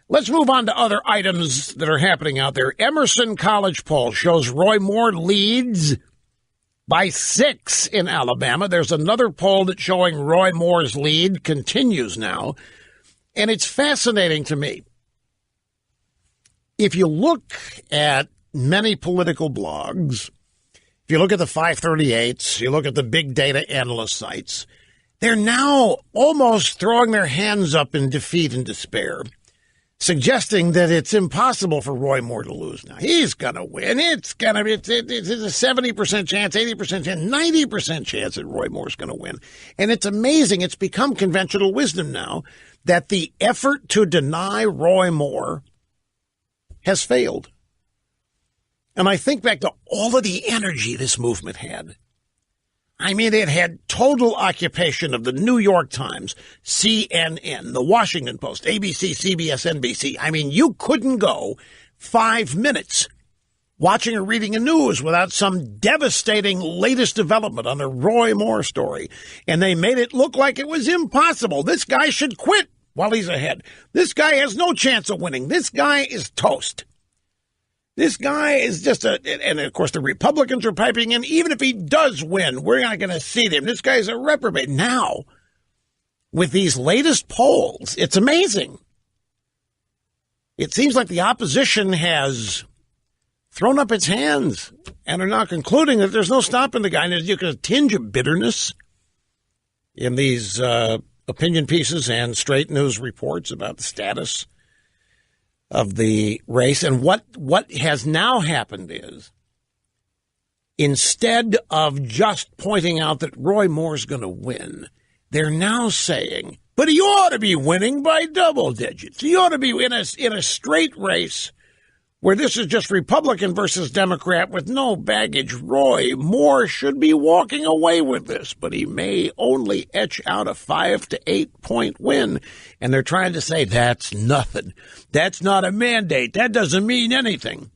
Let's move on to other items that are happening out there. Emerson College poll shows Roy Moore leads by 6 in Alabama. There's another poll that's showing Roy Moore's lead continues now. And it's fascinating to me. If you look at many political blogs, if you look at the 538s, you look at the big data analyst sites, they're now almost throwing their hands up in defeat and despair, suggesting that it's impossible for Roy Moore to lose now. He's going to win. It's a 70% chance, 80% chance, 90% chance that Roy Moore's going to win. And it's amazing. It's become conventional wisdom now that the effort to deny Roy Moore has failed. And I think back to all of the energy this movement had. I mean, it had total occupation of the New York Times, CNN, the Washington Post, ABC, CBS, NBC. I mean, you couldn't go 5 minutes watching or reading the news without some devastating latest development on the Roy Moore story. And they made it look like it was impossible. This guy should quit while he's ahead. This guy has no chance of winning. This guy is toast. This guy is just and of course the Republicans are piping in, even if he does win, we're not going to seat him. This guy's a reprobate. Now, with these latest polls, it's amazing. It seems like the opposition has thrown up its hands and are now concluding that there's no stopping the guy. And you can tinge of bitterness in these opinion pieces and straight news reports about the status of the race. And what has now happened is, instead of just pointing out that Roy Moore's going to win, they're now saying, but he ought to be winning by double digits. He ought to be in a straight race where this is just Republican versus Democrat with no baggage. Roy Moore should be walking away with this, but he may only etch out a 5 to 8 point win. And they're trying to say that's nothing. That's not a mandate. That doesn't mean anything.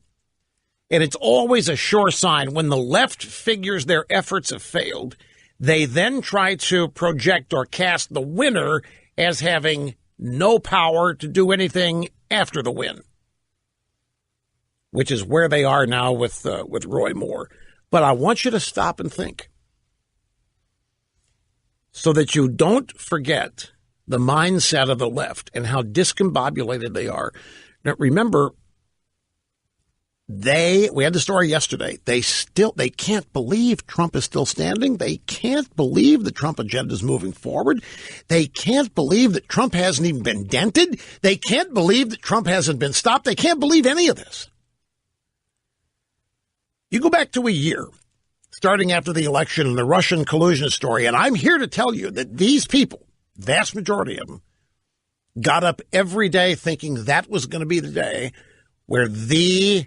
And it's always a sure sign when the left figures their efforts have failed. They then try to project or cast the winner as having no power to do anything after the win, which is where they are now with Roy Moore. But I want you to stop and think so that you don't forget the mindset of the left and how discombobulated they are. Now, remember, we had the story yesterday. They can't believe Trump is still standing. They can't believe the Trump agenda is moving forward. They can't believe that Trump hasn't even been dented. They can't believe that Trump hasn't been stopped. They can't believe any of this. You go back to a year, starting after the election and the Russian collusion story, and I'm here to tell you that these people, vast majority of them, got up every day thinking that was going to be the day where the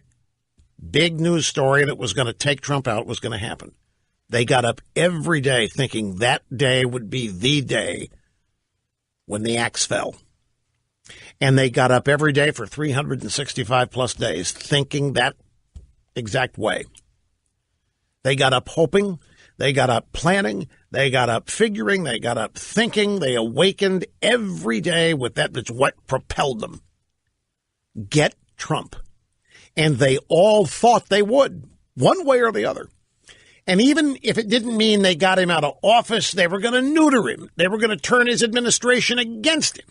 big news story that was going to take Trump out was going to happen. They got up every day thinking that day would be the day when the axe fell. And they got up every day for 365 plus days thinking that exact way. They got up hoping, they got up planning, they got up figuring, they got up thinking, they awakened every day with that. That's what propelled them. Get Trump. And they all thought they would, one way or the other. And even if it didn't mean they got him out of office, they were going to neuter him. They were going to turn his administration against him.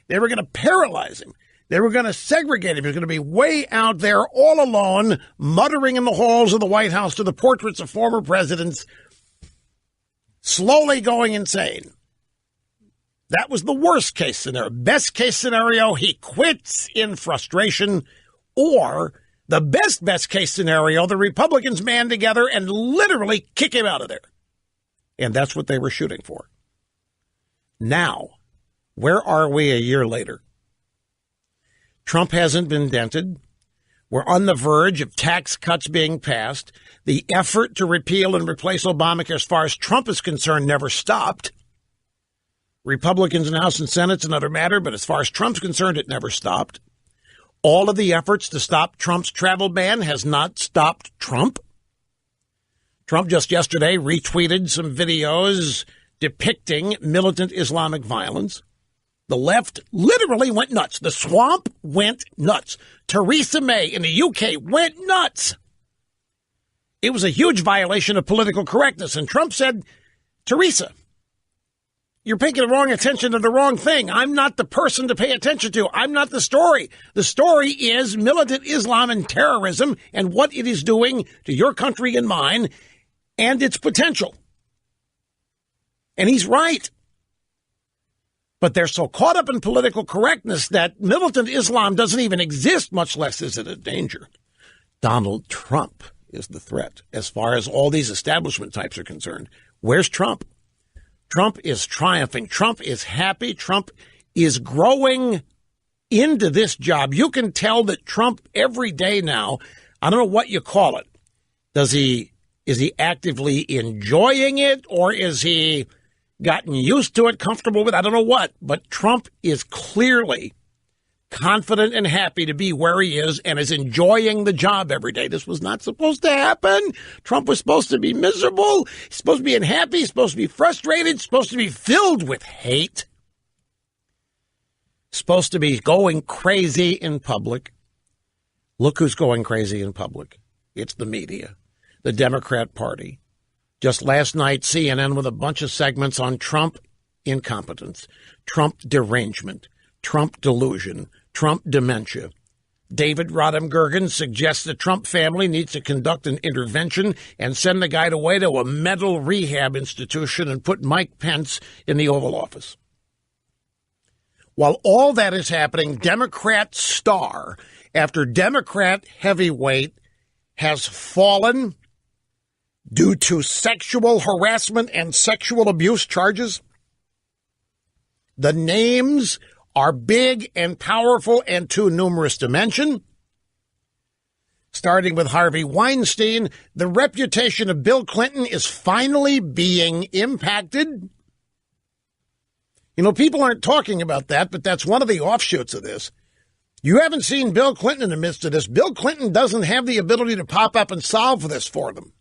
They were going to paralyze him. They were going to segregate him. He was going to be way out there all alone, muttering in the halls of the White House to the portraits of former presidents, slowly going insane. That was the worst case scenario. Best case scenario, he quits in frustration. Or the best case scenario, the Republicans band together and literally kick him out of there. And that's what they were shooting for. Now, where are we a year later? Trump hasn't been dented. We're on the verge of tax cuts being passed. The effort to repeal and replace Obamacare, as far as Trump is concerned, never stopped. Republicans in the House and Senate's another matter, but as far as Trump's concerned, it never stopped. All of the efforts to stop Trump's travel ban has not stopped Trump. Trump just yesterday retweeted some videos depicting militant Islamic violence. The left literally went nuts. The swamp went nuts. Theresa May in the UK went nuts. It was a huge violation of political correctness. And Trump said, Theresa, you're paying the wrong attention to the wrong thing. I'm not the person to pay attention to. I'm not the story. The story is militant Islam and terrorism and what it is doing to your country and mine and its potential. And he's right. But they're so caught up in political correctness that militant Islam doesn't even exist, much less is it a danger. Donald Trump is the threat as far as all these establishment types are concerned. Where's Trump? Trump is triumphing. Trump is happy. Trump is growing into this job. You can tell that Trump every day now, I don't know what you call it. Is he actively enjoying it, or is he gotten used to it, comfortable with it? I don't know what, but Trump is clearly confident and happy to be where he is and is enjoying the job every day. This was not supposed to happen. Trump was supposed to be miserable. He's supposed to be unhappy. He's supposed to be frustrated. Supposed to be filled with hate. Supposed to be going crazy in public. Look who's going crazy in public. It's the media, the Democrat Party. Just last night, CNN with a bunch of segments on Trump incompetence, Trump derangement, Trump delusion, Trump dementia. David Rodham-Gergen suggests the Trump family needs to conduct an intervention and send the guy away to a mental rehab institution and put Mike Pence in the Oval Office. While all that is happening, Democrat star after Democrat heavyweight has fallen due to sexual harassment and sexual abuse charges. The names are big and powerful and too numerous to mention. Starting with Harvey Weinstein, the reputation of Bill Clinton is finally being impacted. You know, people aren't talking about that, but that's one of the offshoots of this. You haven't seen Bill Clinton in the midst of this. Bill Clinton doesn't have the ability to pop up and solve this for them.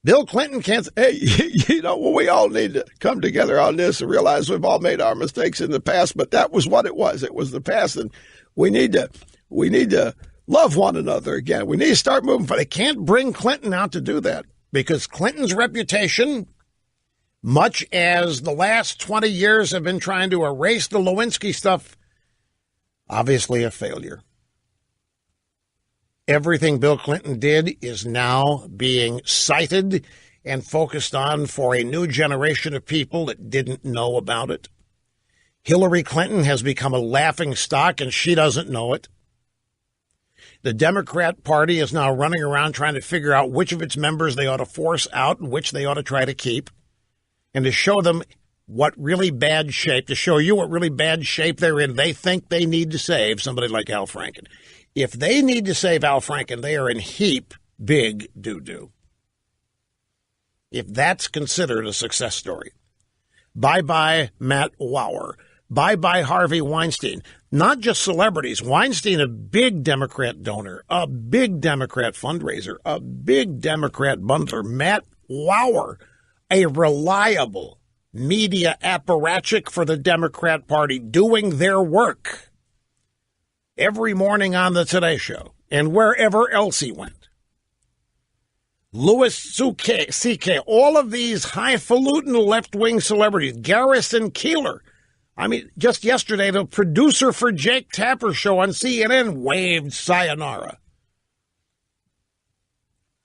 Bill Clinton can't say, hey, you know, well, we all need to come together on this and realize we've all made our mistakes in the past, but that was what it was. It was the past, and we need to love one another again. We need to start moving forward. They can't bring Clinton out to do that because Clinton's reputation, much as the last 20 years have been trying to erase the Lewinsky stuff, obviously a failure. Everything Bill Clinton did is now being cited and focused on for a new generation of people that didn't know about it. Hillary Clinton has become a laughing stock, and she doesn't know it. The Democrat Party is now running around trying to figure out which of its members they ought to force out and which they ought to try to keep, and to show them what really bad shape, to show you what really bad shape they're in. They think they need to save somebody like Al Franken. If they need to save Al Franken, they are in heap big doo-doo. If that's considered a success story. Bye-bye Matt Lauer. Bye-bye Harvey Weinstein. Not just celebrities. Weinstein, a big Democrat donor, a big Democrat fundraiser, a big Democrat bundler. Matt Lauer, a reliable media apparatchik for the Democrat Party, doing their work every morning on the Today Show and wherever else he went. Louis C.K., all of these highfalutin left-wing celebrities, Garrison Keillor. I mean, just yesterday, the producer for Jake Tapper's show on CNN waved sayonara.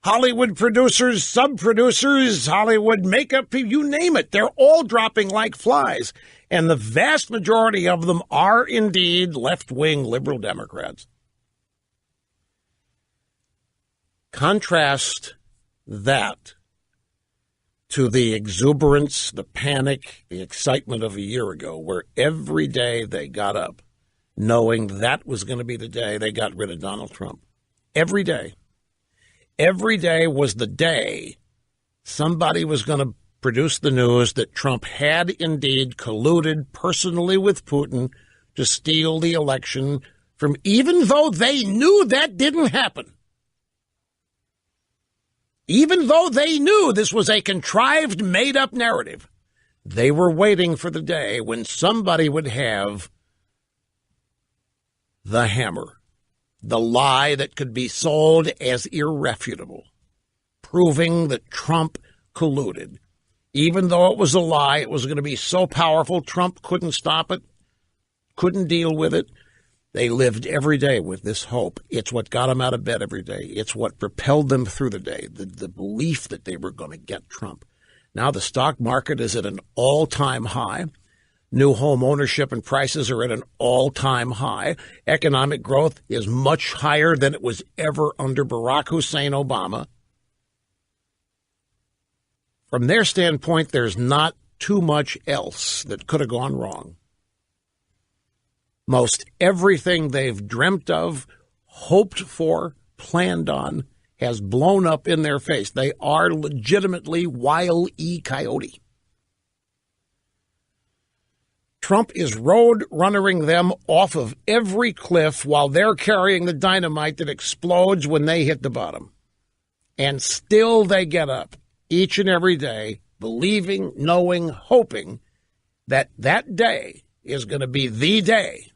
Hollywood producers, sub-producers, Hollywood makeup people, you name it, they're all dropping like flies. And the vast majority of them are indeed left-wing liberal Democrats. Contrast that to the exuberance, the panic, the excitement of a year ago, where every day they got up knowing that was going to be the day they got rid of Donald Trump. Every day. Every day was the day somebody was going to produce the news that Trump had indeed colluded personally with Putin to steal the election from, even though they knew that didn't happen. Even though they knew this was a contrived, made-up narrative, They were waiting for the day when somebody would have the hammer, the lie that could be sold as irrefutable, proving that Trump colluded. Even though it was a lie, it was going to be so powerful, Trump couldn't stop it, couldn't deal with it. They lived every day with this hope. It's what got them out of bed every day. It's what propelled them through the day, the belief that they were going to get Trump. Now the stock market is at an all-time high. New home ownership and prices are at an all-time high. Economic growth is much higher than it was ever under Barack Hussein Obama. From their standpoint, there's not too much else that could have gone wrong. Most everything they've dreamt of, hoped for, planned on, has blown up in their face. They are legitimately Wile E. Coyote. Trump is road runnering them off of every cliff while they're carrying the dynamite that explodes when they hit the bottom. And still they get up each and every day, believing, knowing, hoping that that day is going to be the day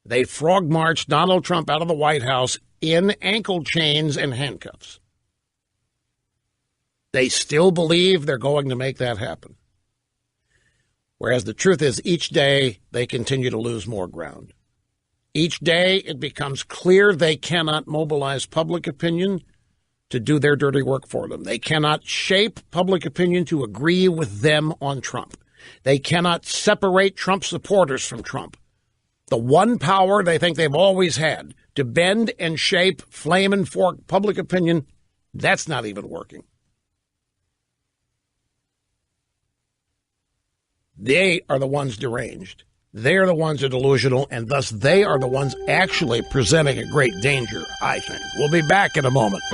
they frog march Donald Trump out of the White House in ankle chains and handcuffs. They still believe they're going to make that happen. Whereas the truth is, each day they continue to lose more ground. Each day it becomes clear they cannot mobilize public opinion to do their dirty work for them. They cannot shape public opinion to agree with them on Trump. They cannot separate Trump supporters from Trump. The one power they think they've always had to bend and shape, flame and fork public opinion, that's not even working. They are the ones deranged. They're the ones who are delusional, and thus they are the ones actually presenting a great danger, I think. We'll be back in a moment.